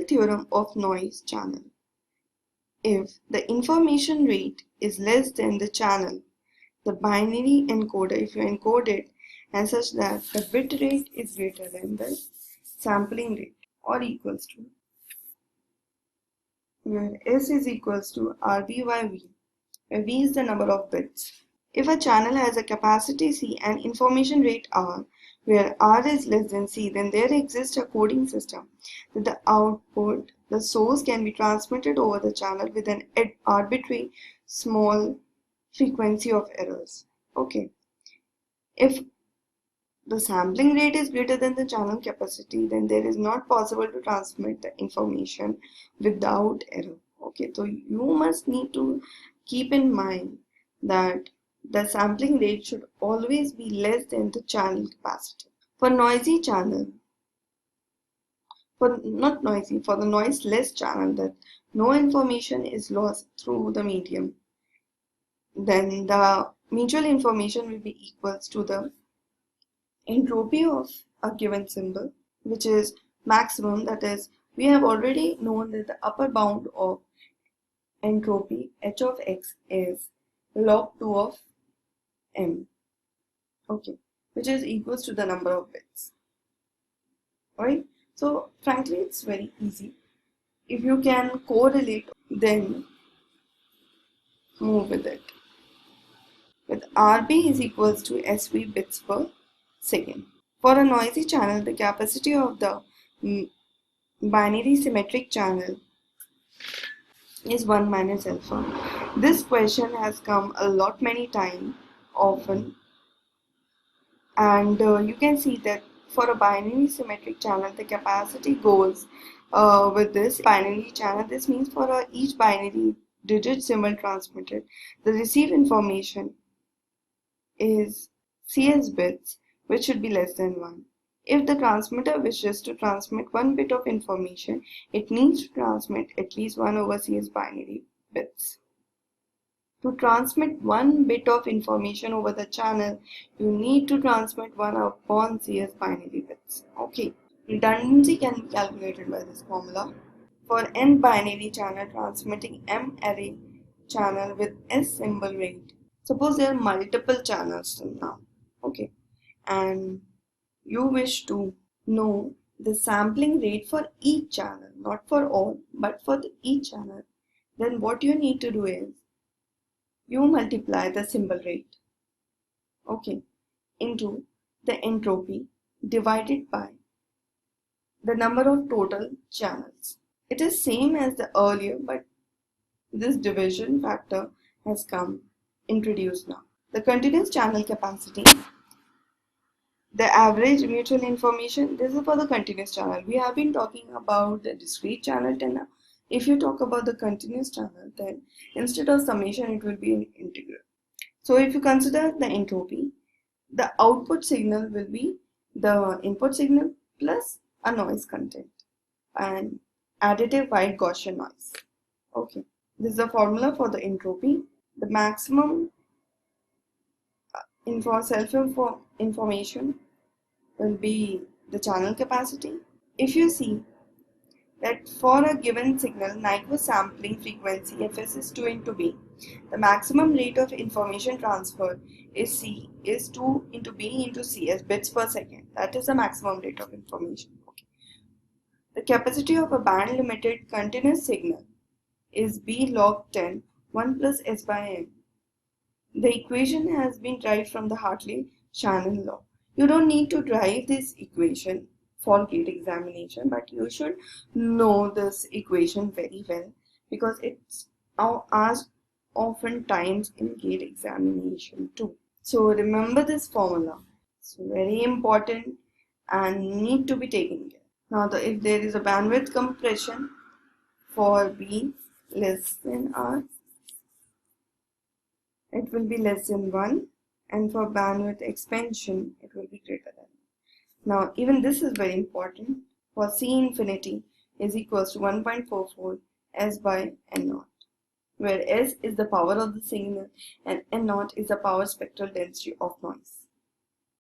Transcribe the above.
theorem of noise channel. If the information rate is less than the channel, the binary encoder, if you encode it and such that the bit rate is greater than the sampling rate or equals to, where S is equals to RB by V, where V is the number of bits. If a channel has a capacity C and information rate R, where R is less than C, then there exists a coding system that the output, the source, can be transmitted over the channel with an arbitrary small frequency of errors. Okay. If the sampling rate is greater than the channel capacity, then there is not possible to transmit the information without error. Okay, so you must need to keep in mind that the sampling rate should always be less than the channel capacity. For noisy channel, for the noiseless channel, that no information is lost through the medium, then the mutual information will be equals to the entropy of a given symbol, which is maximum. That is, we have already known that the upper bound of entropy h of x is log 2 of m, okay, which is equals to the number of bits. Alright, so frankly it's very easy. If you can correlate, then move with it. With RB is equals to SV bits per second. For a noisy channel, the capacity of the binary symmetric channel is 1 minus alpha. This question has come a lot many times, often, and you can see that for a binary symmetric channel, the capacity goes with this binary channel. This means for each binary digit symbol transmitted, the received information is CS bits, which should be less than 1. If the transmitter wishes to transmit 1 bit of information, it needs to transmit at least 1 over CS binary bits. To transmit 1 bit of information over the channel, you need to transmit 1 upon CS binary bits. Okay, redundancy can be calculated by this formula. For n binary channel transmitting m array channel with S symbol rate, suppose there are multiple channels till now, okay, and you wish to know the sampling rate for each channel, not for all, but for each channel, then what you need to do is you multiply the symbol rate, okay, into the entropy divided by the number of total channels. It is same as the earlier, but this division factor has come introduced now. The continuous channel capacity, the average mutual information, this is for the continuous channel. We have been talking about the discrete channel till now. If you talk about the continuous channel, then instead of summation, it will be an integral. So if you consider the entropy, the output signal will be the input signal plus a noise content and additive white Gaussian noise. Okay, this is the formula for the entropy. The maximum information will be the channel capacity. If you see that for a given signal, Nyquist sampling frequency Fs is 2 into B, the maximum rate of information transfer is 2 into B into Cs bits per second. That is the maximum rate of information. Okay. The capacity of a band limited continuous signal is B log 10 1 plus S by N. The equation has been derived from the Hartley-Shannon law. You don't need to derive this equation for gate examination, but you should know this equation very well because it's asked oftentimes in gate examination too. So remember this formula. It's very important and need to be taken care. Now if there is a bandwidth compression for B less than R, it will be less than 1, and for bandwidth expansion it will be greater than. Now even this is very important. For C infinity is equals to 1.44 S by N naught, where S is the power of the signal and N naught is the power spectral density of